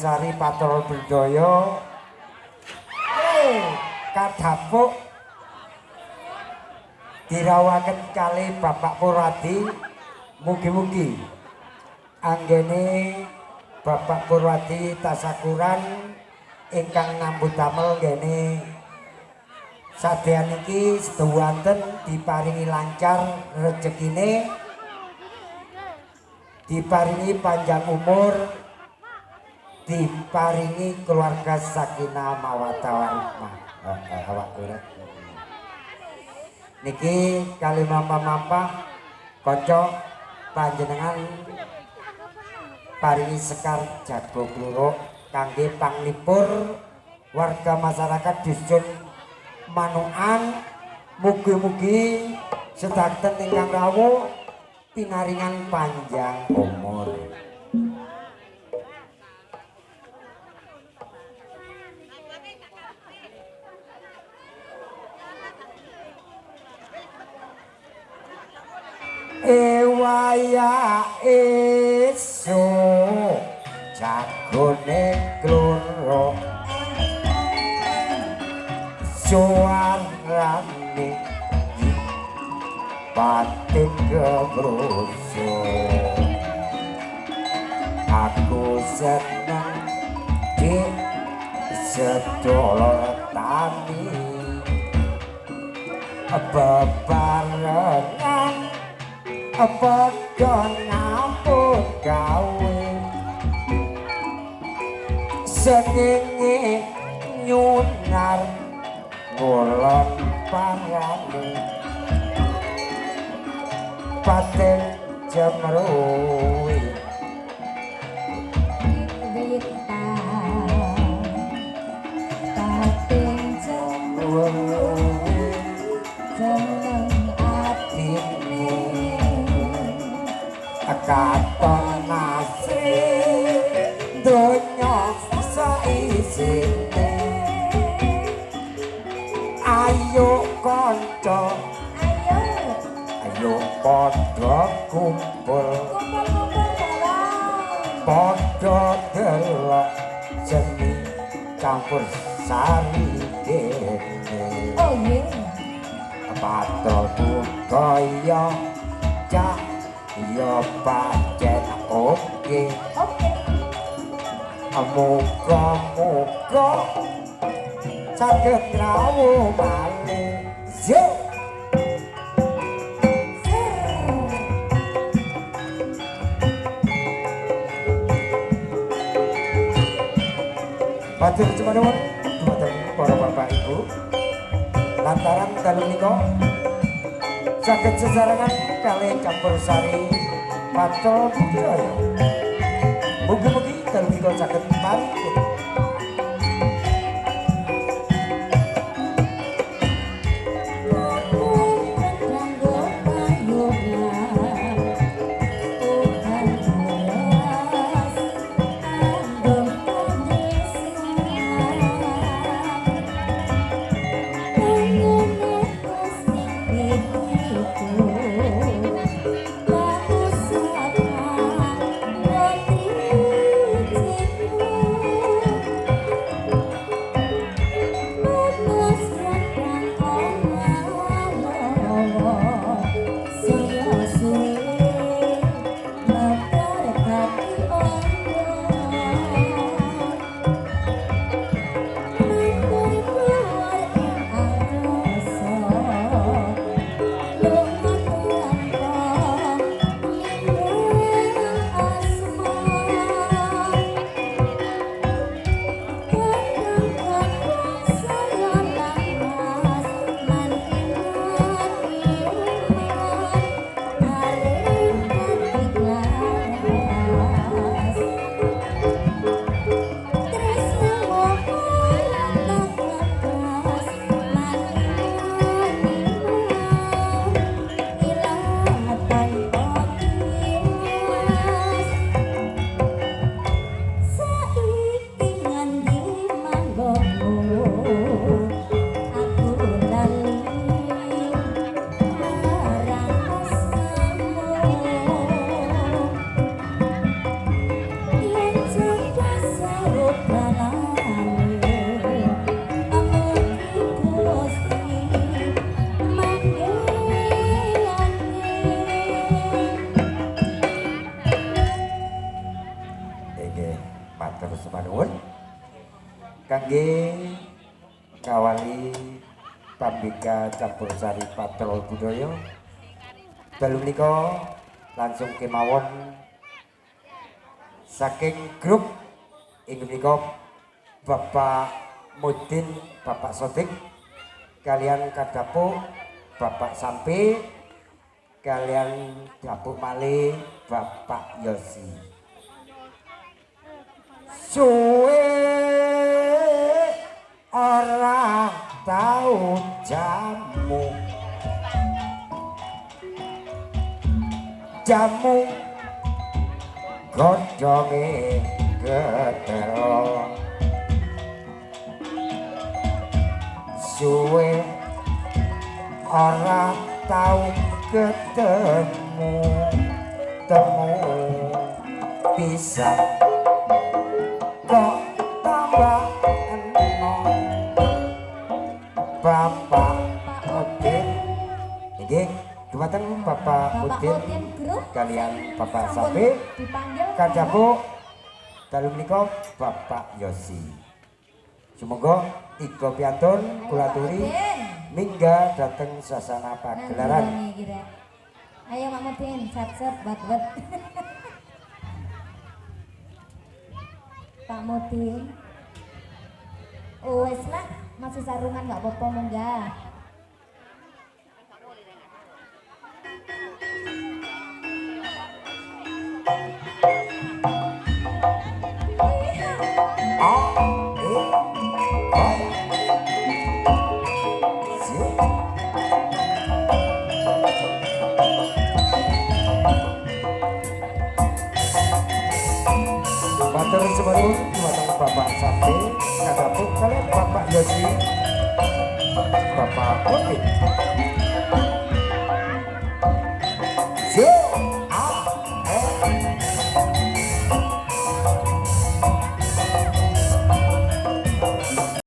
Campursari Patrol Berdaya kadhapuk dirawaken kalih Bapak Purwadi. Mugi-mugi anggene Bapak Purwadi tasakuran ingkang ngambut damel nggene sadean iki sedawanten diparingi lancar rezekine, diparingi panjang umur, diparingi keluarga sakinah mawaddah warahmah. Niki kali mampa-mampa kanca panjenengan paringi sekar jago kluruk kangge panglipur warga masyarakat dusun Manukan. Mugi-mugi sedaten ingkang rawuh pinaringan panjang umur. Ewaya esuk jagone kluruk suarane batin kebrusuk. Aku seneng di sedulur tani bebarengan padha nyambut gawe sengenge nyunar ngulon parane paten jemruwi paten jemruwi seneng atine katon nasri donya saisine. Ayo kanca ayo padha kumpul padha delok seni Campursari kene. Oh nggih Patrol Budaya cak ya pancen oke. Muga-muga saged rawuh malih. Yo Matur nuwun dhumateng para bapak ibu. Lantaran dalu menika saged sesarengan kalih Campursari Patrol Budaya. Mugi-mugi dalu menika saged paring matur suwun kangge kawali pambika campursari patrol budaya dalu menika langsung kemawon saking grup inggih menika Bapak Mudin Bapak Sodik kalian Kadapu Bapak Sampi kalian Dapuk Mali Bapak Yosi suwe ora tau jamu godhonge ketero suwe ora tau ketemu bisa kok tambah enom Bapak Mudin nggih dumateng Bapak Mudin kalian Bapak Sampi Kadapu dalu menika Bapak Yosi semoga tiga piantun kula aturi mingga dateng sasana pagelaran ayo Mak Mudin set-set bat-bat Pak Mudin wes lah masih sarungan nggak apa-apa munggah matur suwun dumateng Bapak Sampi Kadapu kalian Bapak Yosi Bapak Mudin